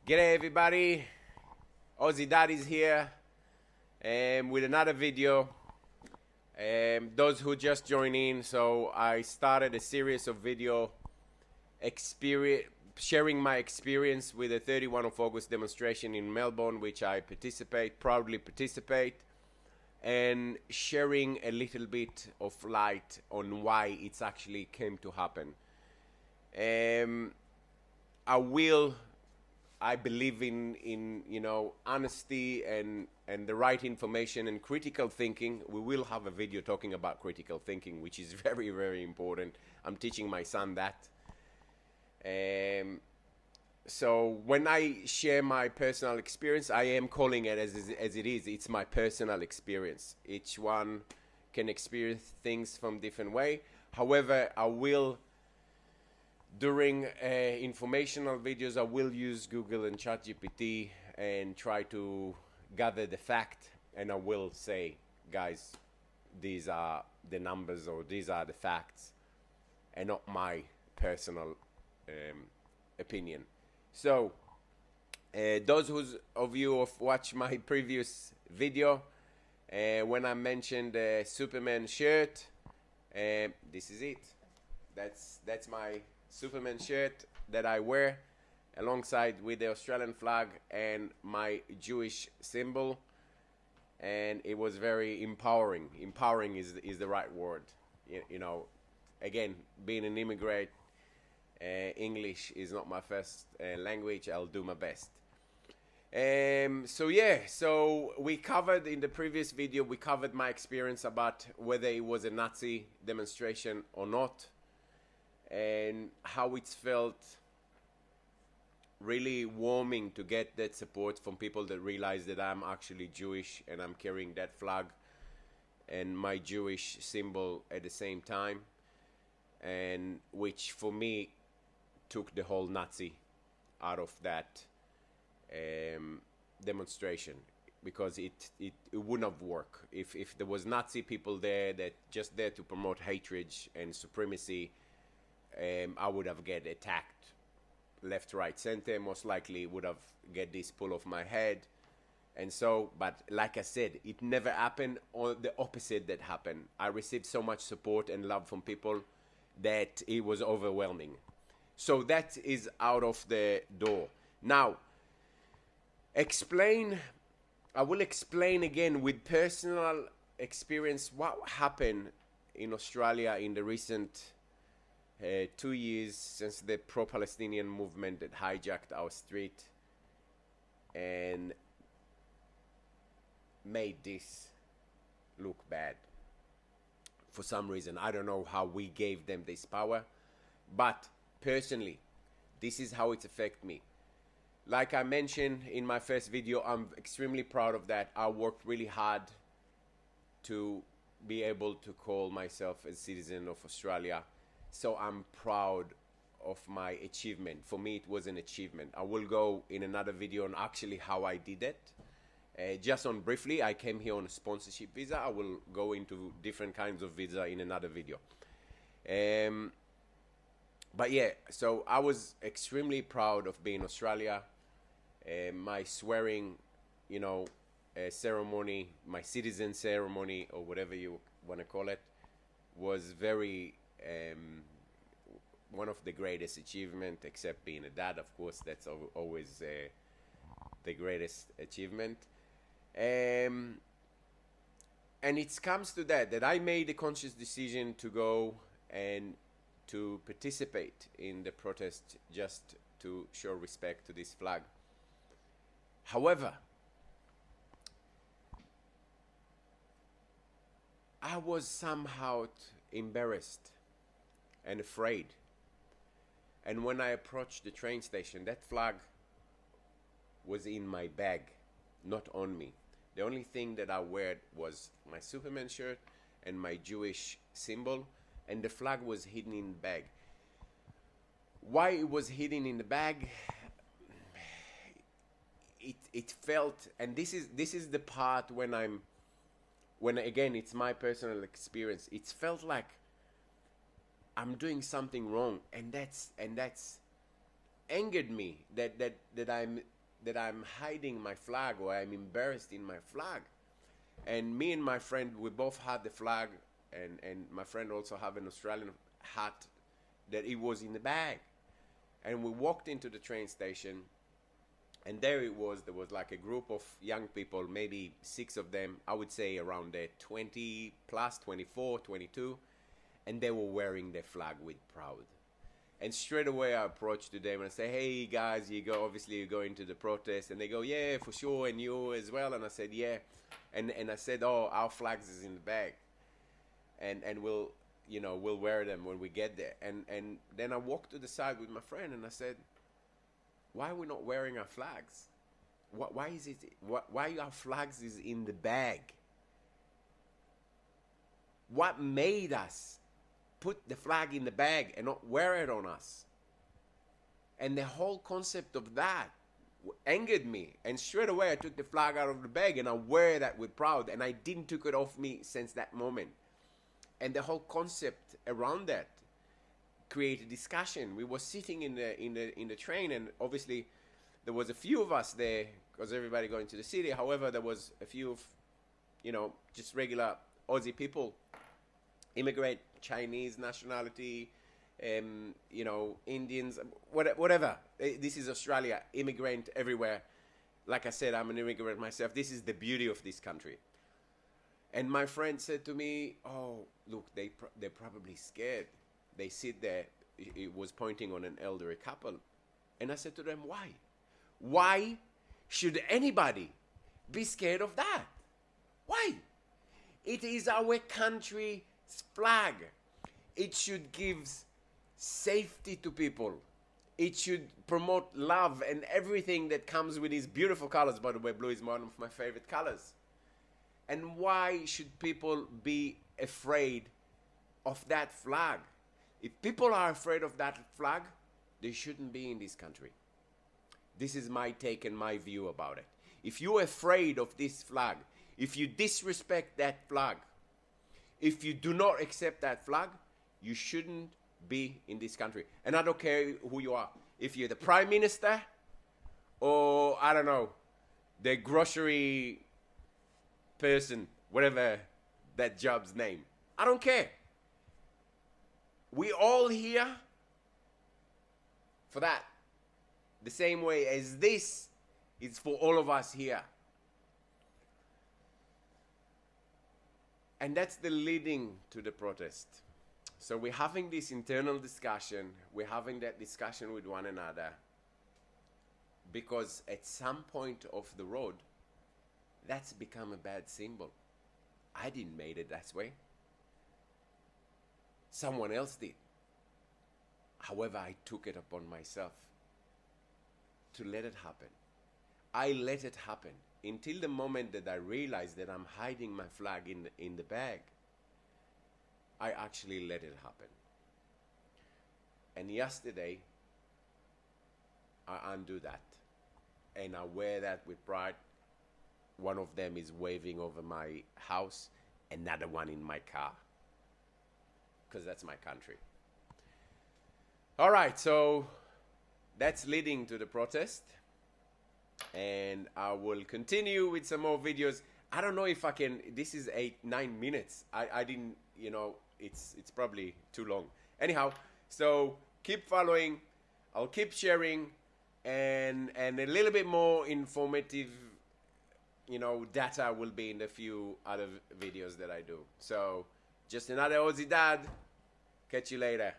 G'day everybody, Aussie Daddy's here with another video. Those who just joined in, so I started a series of video sharing my experience with the 31 of August demonstration in Melbourne, which I proudly participate, and sharing a little bit of light on why it's actually came to happen. I believe in honesty and the right information and critical thinking. We will have a video talking about critical thinking, which is very, very important. I'm teaching my son that. So when I share my personal experience, I am calling it as it is. It's my personal experience. Each one can experience things from different way. However, during informational videos, I will use Google and ChatGPT and try to gather the fact, and I will say, guys, these are the numbers or these are the facts, and not my personal opinion. So, those of you who have watched my previous video, when I mentioned the Superman shirt, this is it. That's my Superman shirt that I wear alongside with the Australian flag and my Jewish symbol, and it was very empowering. Empowering is the right word. You know, again, being an immigrant, English is not my first language. I'll do my best. So we covered in the previous video, we covered my experience about whether it was a Nazi demonstration or not, and how it's felt really warming to get that support from people that realize that I'm actually Jewish and I'm carrying that flag and my Jewish symbol at the same time, and which for me took the whole Nazi out of that demonstration, because it wouldn't have worked if there was Nazi people there that just there to promote hatred and supremacy. I would have get attacked left, right, center. Most likely would have get this pull off my head. And so, but like I said, it never happened, or the opposite that happened. I received so much support and love from people that it was overwhelming. So that is out of the door. Now, I will explain again with personal experience what happened in Australia in the recent 2 years since the pro-Palestinian movement that hijacked our street and made this look bad. For some reason, I don't know how we gave them this power, but personally, this is how it affected me. Like I mentioned in my first video, I'm extremely proud of that. I worked really hard to be able to call myself a citizen of Australia. So I'm proud of my achievement. For me, it was an achievement. I will go in another video on actually how I did it. Just on briefly, I came here on a sponsorship visa. I will go into different kinds of visa in another video. But yeah, so I was extremely proud of being Australia. My swearing, ceremony, my citizen ceremony, or whatever you want to call it, was very one of the greatest achievement, except being a dad, of course. That's always the greatest achievement. And it comes to that I made a conscious decision to go and to participate in the protest, just to show respect to this flag. However, I was somehow embarrassed and afraid. And when I approached the train station, that flag was in my bag, not on me. The only thing that I wore was my Superman shirt and my Jewish symbol, and the flag was hidden in the bag. Why it was hidden in the bag? It felt, and this is the part when again, it's my personal experience. It felt like I'm doing something wrong, and that's angered me that that I'm hiding my flag or I'm embarrassed in my flag. And me and my friend, we both had the flag, and my friend also have an Australian hat that it was in the bag. And we walked into the train station, and there it was. There was like a group of young people, maybe 6 of them, I would say around 20 plus, 24, 22, and they were wearing their flag with pride. And straight away I approached to them and I say, hey guys, obviously you're going to the protest. And they go, yeah, for sure, and you as well. And I said, yeah. And I said, oh, our flags is in the bag. And we'll wear them when we get there. And then I walked to the side with my friend and I said, why are we not wearing our flags? Why is it? Why our flags is in the bag? What made us put the flag in the bag and not wear it on us? And the whole concept of that angered me. And straight away I took the flag out of the bag and I wear that with pride. And I didn't took it off me since that moment. And the whole concept around that created discussion. We were sitting in the train, and obviously there was a few of us there because everybody going to the city. However, there was a few of, just regular Aussie people, immigrant, Chinese nationality, Indians, whatever. This is Australia, immigrant everywhere. Like I said, I'm an immigrant myself. This is the beauty of this country. And my friend said to me, oh, look, they're probably scared. They sit there. It was pointing on an elderly couple. And I said to them, why? Why should anybody be scared of that? Why? It is our country's flag. It should give safety to people. It should promote love and everything that comes with these beautiful colors. By the way, blue is one of my favorite colors. And why should people be afraid of that flag? If people are afraid of that flag, they shouldn't be in this country. This is my take and my view about it. If you're afraid of this flag, if you disrespect that flag, if you do not accept that flag, you shouldn't be in this country. And I don't care who you are. If you're the prime minister or, I don't know, the grocery person, whatever that job's name. I don't care. We all here for that. The same way as this is for all of us here. And that's the leading to the protest. So we're having this internal discussion. We're having that discussion with one another. Because at some point of the road, that's become a bad symbol. I didn't make it that way. Someone else did. However, I took it upon myself to let it happen. I let it happen until the moment that I realized that I'm hiding my flag in the bag. I actually let it happen. And yesterday, I undo that. And I wear that with pride. One of them is waving over my house, another one in my car. Because that's my country. All right, so that's leading to the protest. And I will continue with some more videos. I don't know if I can, this is 8-9 minutes. I didn't, it's probably too long. Anyhow, so keep following. I'll keep sharing and a little bit more informative data will be in a few other videos that I do. So, just another Aussie dad. Catch you later.